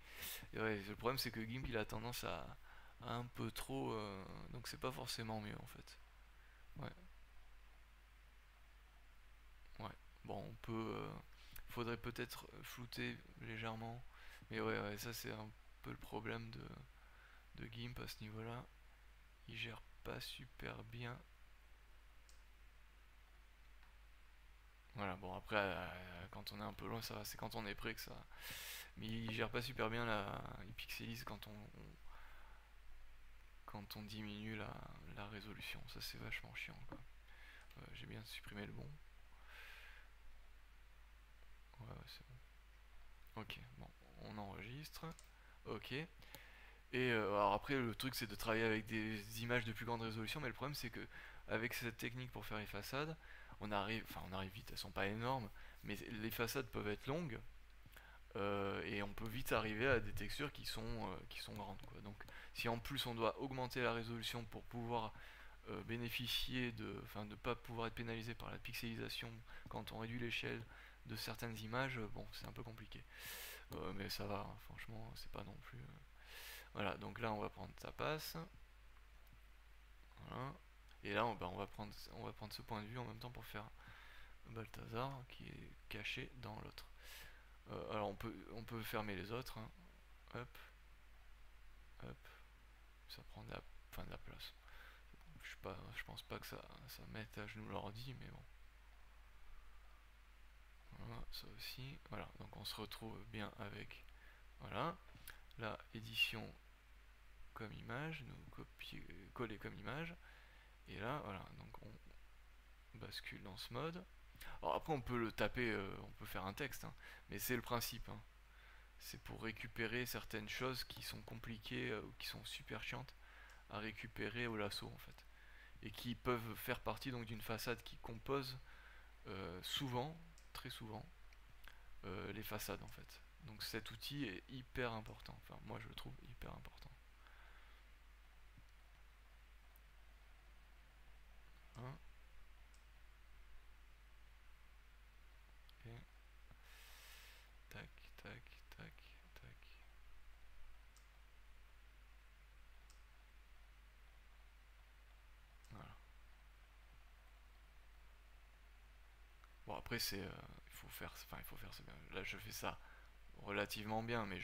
Ouais, le problème, c'est que Gimp il a tendance à un peu trop. Donc c'est pas forcément mieux en fait. Ouais, ouais. Bon, on peut. Faudrait peut-être flouter légèrement. Mais ouais, ouais, ça c'est un peu le problème de Gimp à ce niveau-là. Il gère pas super bien. Voilà, bon après, quand on est un peu loin, ça va. C'est quand on est prêt que ça. Mais il gère pas super bien la. Il pixelise quand on diminue la résolution. Ça c'est vachement chiant quoi. J'ai bien supprimé le bon. Ouais, ouais, c'est bon. Ok, bon, on enregistre. Ok. Et alors après, le truc c'est de travailler avec des images de plus grande résolution, mais le problème c'est que avec cette technique pour faire les façades, on arrive vite, elles sont pas énormes, mais les façades peuvent être longues, et on peut vite arriver à des textures qui sont grandes, quoi. Donc si en plus on doit augmenter la résolution pour pouvoir bénéficier enfin de pas pouvoir être pénalisé par la pixelisation quand on réduit l'échelle de certaines images, bon, c'est un peu compliqué. Mais ça va, hein, franchement, c'est pas non plus. Voilà, donc là on va prendre sa passe. Voilà. Et là on va prendre ce point de vue en même temps pour faire Balthazar qui est caché dans l'autre. Alors on peut fermer les autres, hein. Hop, hop, ça prend de la place. Je pense pas que ça mette à genoux l'ordi, mais bon. Voilà, ça aussi. Voilà, donc on se retrouve bien avec. Voilà, la édition comme image, nous coller comme image. Et là, voilà, donc on bascule dans ce mode. Alors après, on peut le taper, on peut faire un texte, hein, mais c'est le principe, hein. C'est pour récupérer certaines choses qui sont compliquées ou qui sont super chiantes à récupérer au lasso en fait. Et qui peuvent faire partie donc d'une façade qui compose souvent, très souvent, les façades en fait. Donc cet outil est hyper important. Enfin, moi je le trouve hyper important. Hein, et tac, tac, tac, tac. Voilà. Bon après il faut faire ça bien. Là je fais ça relativement bien, mais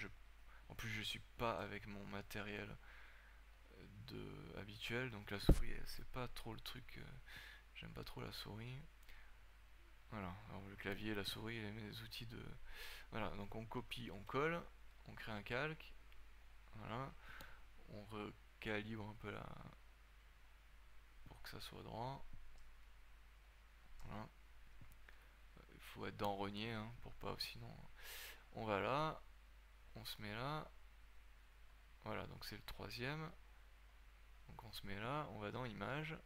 en plus je suis pas avec mon matériel habituel, donc la souris c'est pas trop le truc. J'aime pas trop la souris. Voilà, alors le clavier, la souris, les outils de. Voilà, donc on copie, on colle, on crée un calque, voilà, on recalibre un peu pour que ça soit droit. Voilà. Il faut être dans rogner, hein, pour pas, sinon. On va là, on se met là. Voilà, donc c'est le troisième. Donc on se met là, on va dans image.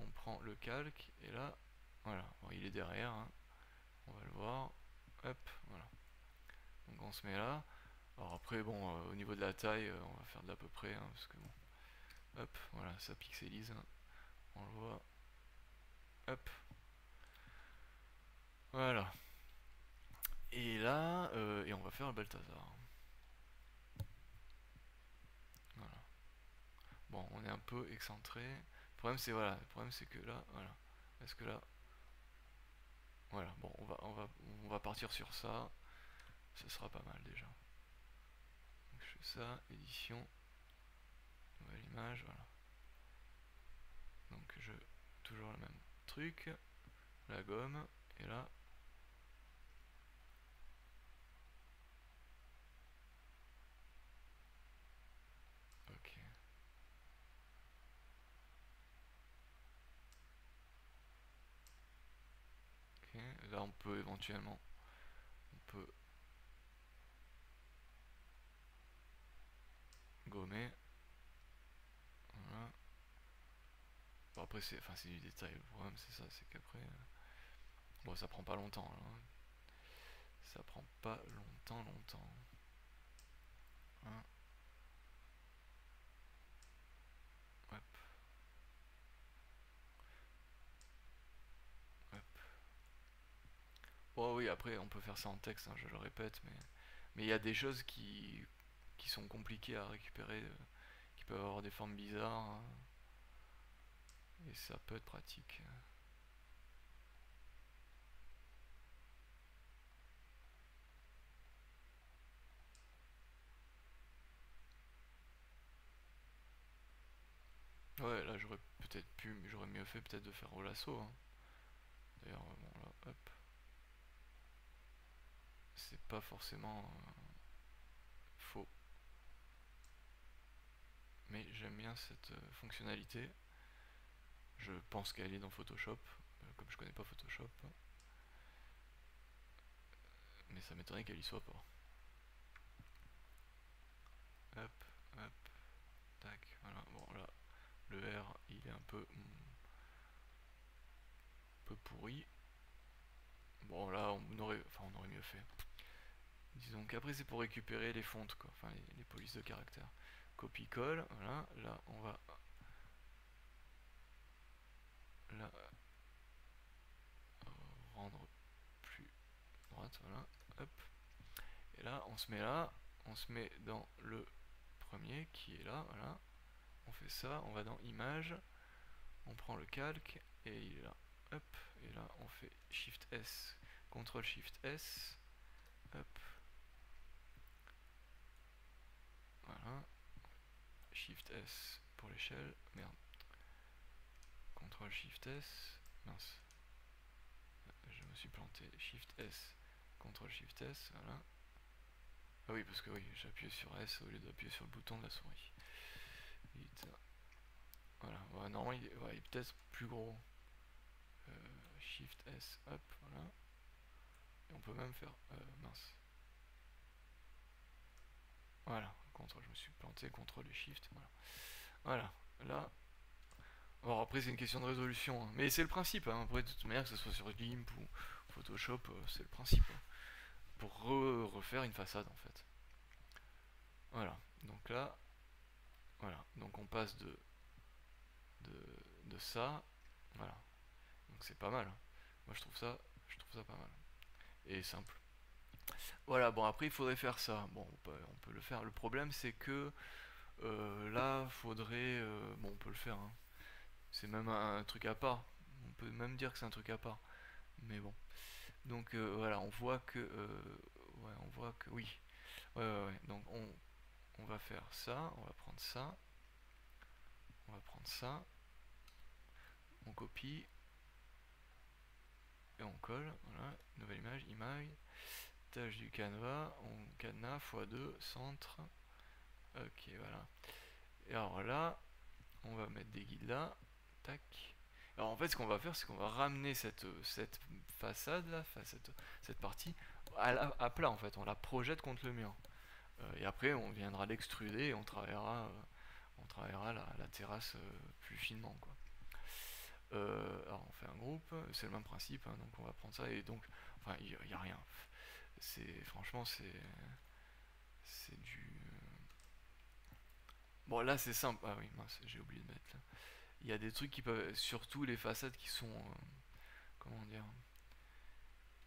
on prend le calque, et là, voilà, bon, il est derrière, hein. On va le voir, hop, voilà. Donc on se met là. Alors après, bon, au niveau de la taille, on va faire de l'à peu près, hein, parce que bon, hop, voilà, ça pixelise, hein. On le voit, hop, voilà. Et là, et on va faire un Balthazar. Voilà. Bon, on est un peu excentré. Le problème c'est voilà, le problème c'est que là, voilà. Est-ce que là, voilà. Bon, on va partir sur ça. Ce sera pas mal déjà. Donc je fais ça, édition, nouvelle image, voilà. Donc je toujours le même truc, la gomme, et là. Ok. Ok. Là on peut éventuellement, on peut gommer. Voilà. Bon après c'est, enfin c'est du détail. Le problème c'est ça, c'est qu'après, bon ça prend pas longtemps là, hein. Ça prend pas longtemps. Hein. Hop, hop. Bon oui, après on peut faire ça en texte, hein, je le répète, mais il y a des choses qui sont compliquées à récupérer, qui peuvent avoir des formes bizarres, hein, et ça peut être pratique. Ouais, là j'aurais peut-être pu, mais j'aurais mieux fait peut-être de faire au lasso, hein. D'ailleurs, bon là, hop, c'est pas forcément faux, mais j'aime bien cette fonctionnalité. Je pense qu'elle est dans Photoshop, comme je connais pas Photoshop, mais ça m'étonnerait qu'elle y soit pas. Hop, hop, tac, voilà, bon là, le R il est un peu pourri. Bon là on aurait mieux fait. Disons qu'après c'est pour récupérer les fontes quoi, enfin les polices de caractère. Copie-colle, voilà, là on va là rendre plus droite, voilà, hop. Et là on se met dans le premier qui est là, voilà. On fait ça, on va dans image, on prend le calque et il est là, hop. Et là on fait Shift S, CTRL Shift S, hop, voilà. Shift S pour l'échelle, merde. CTRL Shift S, mince, je me suis planté. Shift S, CTRL Shift S, voilà. Ah oui, parce que oui, j'ai appuyé sur S au lieu d'appuyer sur le bouton de la souris. Vite. Voilà, ouais, normalement il est peut-être plus gros. Shift S, hop, voilà. Et on peut même faire, mince. Voilà, CTRL, je me suis planté, CTRL et Shift, voilà. Voilà, là. Alors après c'est une question de résolution, hein. Mais c'est le principe, hein. Après de toute manière que ce soit sur GIMP ou Photoshop, c'est le principe, hein. Pour refaire une façade en fait. Voilà, donc là, voilà, donc on passe de ça, voilà, donc c'est pas mal, hein. Moi je trouve ça pas mal, et simple. Voilà, bon après il faudrait faire ça, bon on peut le faire, le problème c'est que là faudrait, bon on peut le faire, hein. C'est même un truc à part, on peut même dire que c'est un truc à part, mais bon. Donc voilà, on voit que oui, ouais. Donc on va faire ça, on va prendre ça, on va prendre ça, on copie et on colle, voilà, nouvelle image, tâche du canevas, on cadenas x2, centre, ok voilà. Et alors là, on va mettre des guides là, tac. Alors en fait ce qu'on va faire c'est qu'on va ramener cette façade là, cette partie à plat en fait, on la projette contre le mur. Et après on viendra l'extruder et on travaillera la terrasse plus finement quoi. Alors on fait un groupe, c'est le même principe, hein, donc on va prendre ça et donc, enfin il n'y a rien. C'est franchement c'est du. Bon là c'est simple. Ah oui mince, j'ai oublié de mettre là. Il y a des trucs qui peuvent, surtout les façades qui sont, comment dire,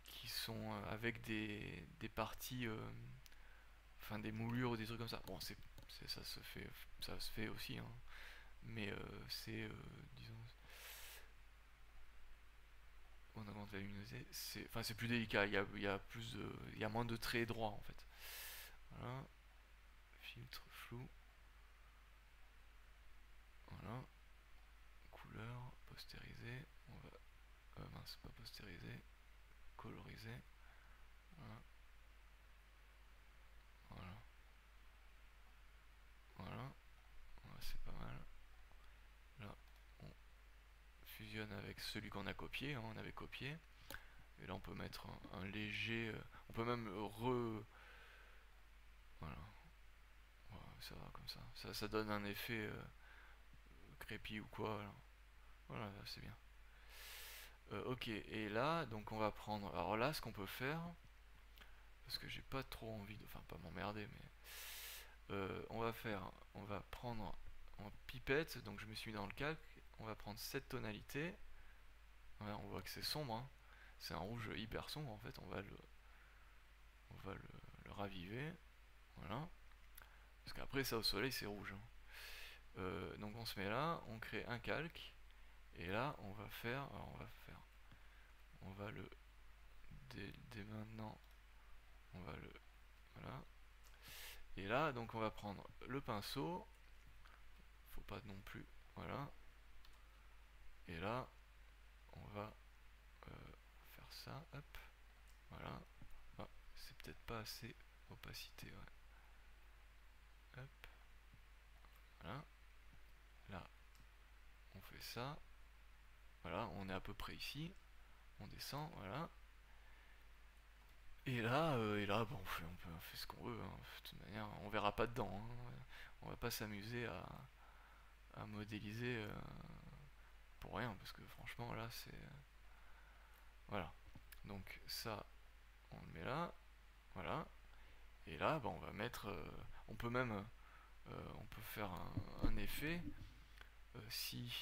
qui sont avec des parties, enfin des moulures ou des trucs comme ça. Bon ça se fait aussi, hein. Mais c'est, disons, on augmente la luminosité, enfin c'est plus délicat. Il y a plus il y a moins de traits droits en fait. Voilà, filtre flou, voilà, couleur, postériser, on va, mince, pas postériser, coloriser, voilà, voilà, voilà, voilà, c'est pas mal. Là, on fusionne avec celui qu'on a copié, hein, on avait copié. Et là, on peut mettre un léger, on peut même voilà, voilà, ça va comme ça. Ça donne un effet crépi ou quoi. Voilà, voilà c'est bien. Ok, et là, donc on va prendre. Alors là, ce qu'on peut faire, parce que j'ai pas trop envie de, enfin pas m'emmerder, mais on va prendre en pipette. Donc je me suis mis dans le calque. On va prendre cette tonalité. Ouais, on voit que c'est sombre, hein. C'est un rouge hyper sombre en fait. On va le raviver, voilà. Parce qu'après ça au soleil c'est rouge, hein. Donc on se met là, on crée un calque, et là on va faire, alors on va le dès maintenant, on va le, voilà. Et là donc on va prendre le pinceau, faut pas non plus, voilà. Et là on va faire ça, hop, voilà. Ah, c'est peut-être pas assez opacité, ouais. Hop, voilà. Là on fait ça, voilà, on est à peu près ici, on descend, voilà. Et là bon, on fait ce qu'on veut, hein. De toute manière, on verra pas dedans, hein. On va pas s'amuser à modéliser pour rien, parce que franchement, là, c'est. Voilà. Donc, ça, on le met là, voilà. Et là, bah, on va mettre. On peut même. On peut faire un effet si.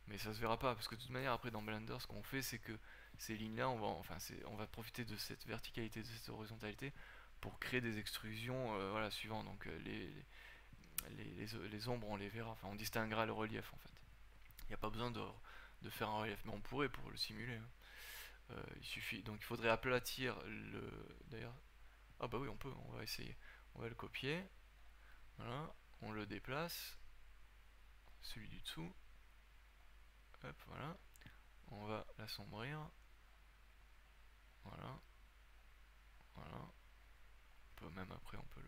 Mais ça se verra pas, parce que de toute manière, après, dans Blender, ce qu'on fait, c'est que ces lignes-là, on va profiter de cette verticalité, de cette horizontalité, pour créer des extrusions, voilà, suivant. Donc les ombres, on les verra, enfin on distinguera le relief en fait. Il n'y a pas besoin de faire un relief, mais on pourrait pour le simuler, hein. Il suffit, donc il faudrait aplatir le. D'ailleurs, ah bah oui, on va essayer. On va le copier, voilà, on le déplace, celui du dessous, hop, voilà, on va l'assombrir, voilà, voilà. On peut même après, on peut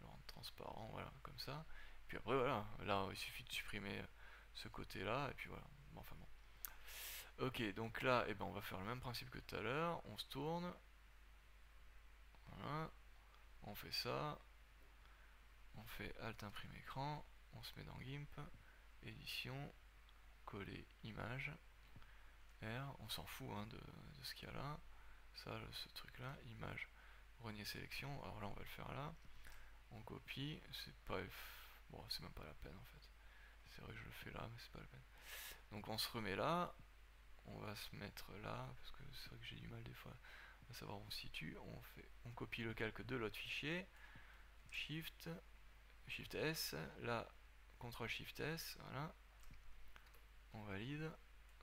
le rendre transparent, voilà, comme ça. Puis après, voilà, là il suffit de supprimer ce côté-là, et puis voilà, bon, enfin bon. Ok, donc là, eh ben, on va faire le même principe que tout à l'heure. On se tourne. Voilà. On fait ça. On fait Alt imprime écran. On se met dans GIMP. Édition. Coller image. R. On s'en fout, hein, de ce qu'il y a là. Ça, ce truc là. Image. Renier sélection. Alors là, on va le faire là. On copie. C'est pas. Bon, c'est même pas la peine en fait. C'est vrai que je le fais là, mais c'est pas la peine. Donc on se remet là. On va se mettre là, parce que c'est vrai que j'ai du mal des fois à savoir où on se situe. On copie le calque de l'autre fichier. Shift, Shift S, là, CTRL Shift S, voilà. On valide,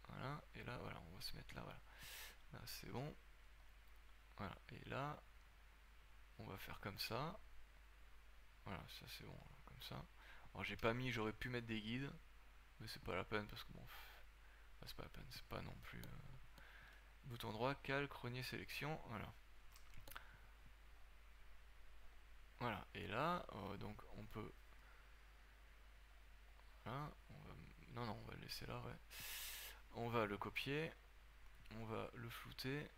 voilà. Et là, voilà, on va se mettre là, voilà. Là, c'est bon. Voilà. Et là, on va faire comme ça. Voilà, ça c'est bon, comme ça. Alors j'ai pas mis, j'aurais pu mettre des guides, mais c'est pas la peine parce que bon, c'est pas la peine, c'est pas non plus. Bouton droit, calque, renier sélection, voilà. Voilà, et là, donc on peut. Voilà, non, non, on va le laisser là, ouais. On va le copier, on va le flouter.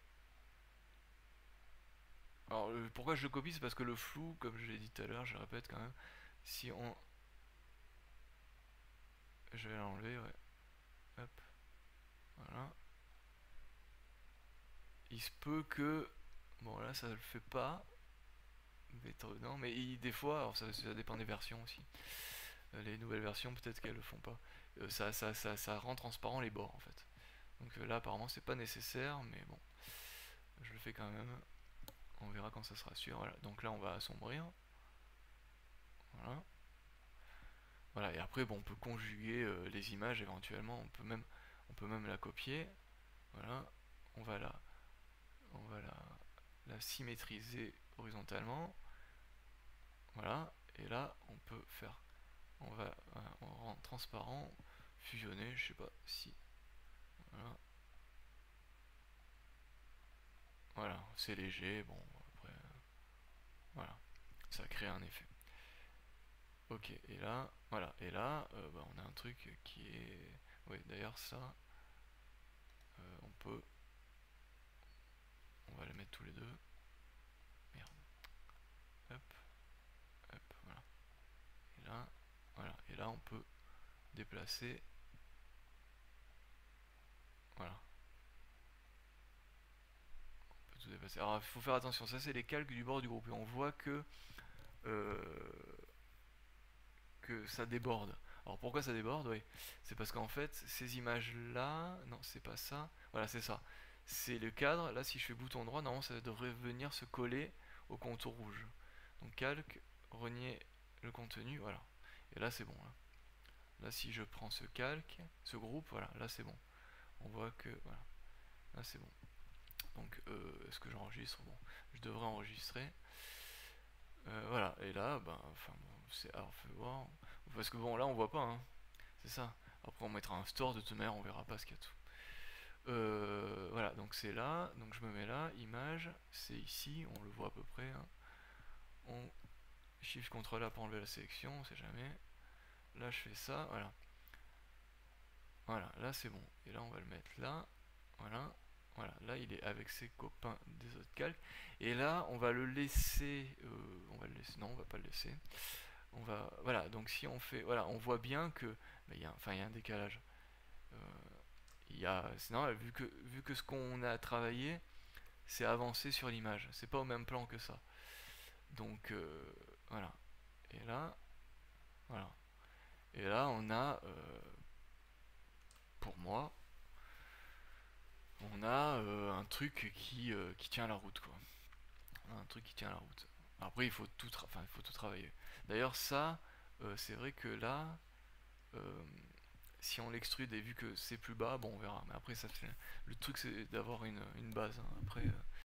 Alors, pourquoi je le copie, c'est parce que le flou, comme je l'ai dit tout à l'heure, je le répète quand même, si on. Je vais l'enlever, ouais. Hop, Voilà. Il se peut que... Bon là ça le fait pas. Étonnant, mais des fois, alors ça dépend des versions aussi. Les nouvelles versions peut-être qu'elles le font pas. Ça rend transparent les bords en fait. Donc là apparemment c'est pas nécessaire, mais bon, je le fais quand même. On verra quand ça sera sûr. Voilà. Donc là on va assombrir. Voilà. Voilà, et après bon, on peut conjuguer les images éventuellement, on peut même la copier. Voilà, on va la symétriser horizontalement. Voilà, et là on peut faire, on rend transparent, fusionner, je sais pas si, voilà, voilà, c'est léger, bon après, voilà, ça crée un effet. Ok, et là, voilà, et là, bah, on a un truc qui est, oui, d'ailleurs ça, on va les mettre tous les deux. Merde. Hop, hop, voilà. Et là, voilà. Et là, on peut déplacer. Voilà. On peut tout déplacer. Alors, il faut faire attention. Ça, c'est les calques du bord du groupe. Et on voit euh, que ça déborde. Alors, pourquoi ça déborde? Oui. C'est parce qu'en fait, ces images-là. Non, c'est pas ça. Voilà, c'est ça. C'est le cadre. Là, si je fais bouton droit, normalement, ça devrait venir se coller au contour rouge. Donc, calque, renier le contenu. Voilà. Et là, c'est bon. Là, si je prends ce calque, ce groupe, voilà, là c'est bon. On voit que, voilà, là c'est bon. Donc, est-ce que j'enregistre? Bon, je devrais enregistrer. Voilà, et là, ben, enfin, bon, c'est, alors, fais voir. Parce que bon, là, on voit pas, hein. C'est ça. Après, on mettra un store de toute manière, on verra pas ce qu'il y a tout. Voilà, donc c'est là, donc je me mets là, image, c'est ici, on le voit à peu près, hein. On Shift CTRL A pour enlever la sélection, on sait jamais. Là, je fais ça, voilà. Voilà, là c'est bon. Et là on va le mettre là. Voilà. Voilà, là il est avec ses copains des autres calques. Et là on va le laisser. On va le laisser. Non, on va pas le laisser. On va. Voilà, donc si on fait. Voilà, on voit bien que. Bah, enfin, il y a un décalage. Euh, il y a. C'est normal, vu que ce qu'on a travaillé, c'est avancé sur l'image. C'est pas au même plan que ça. Donc voilà. Et là. Voilà. Et là on a. Pour moi, on a un truc qui tient la route, quoi. Un truc qui tient la route. Après, il faut tout travailler. D'ailleurs, ça, c'est vrai que là, euh, si on l'extrude et vu que c'est plus bas, bon, on verra. Mais après, le truc, c'est d'avoir une base, hein. Après,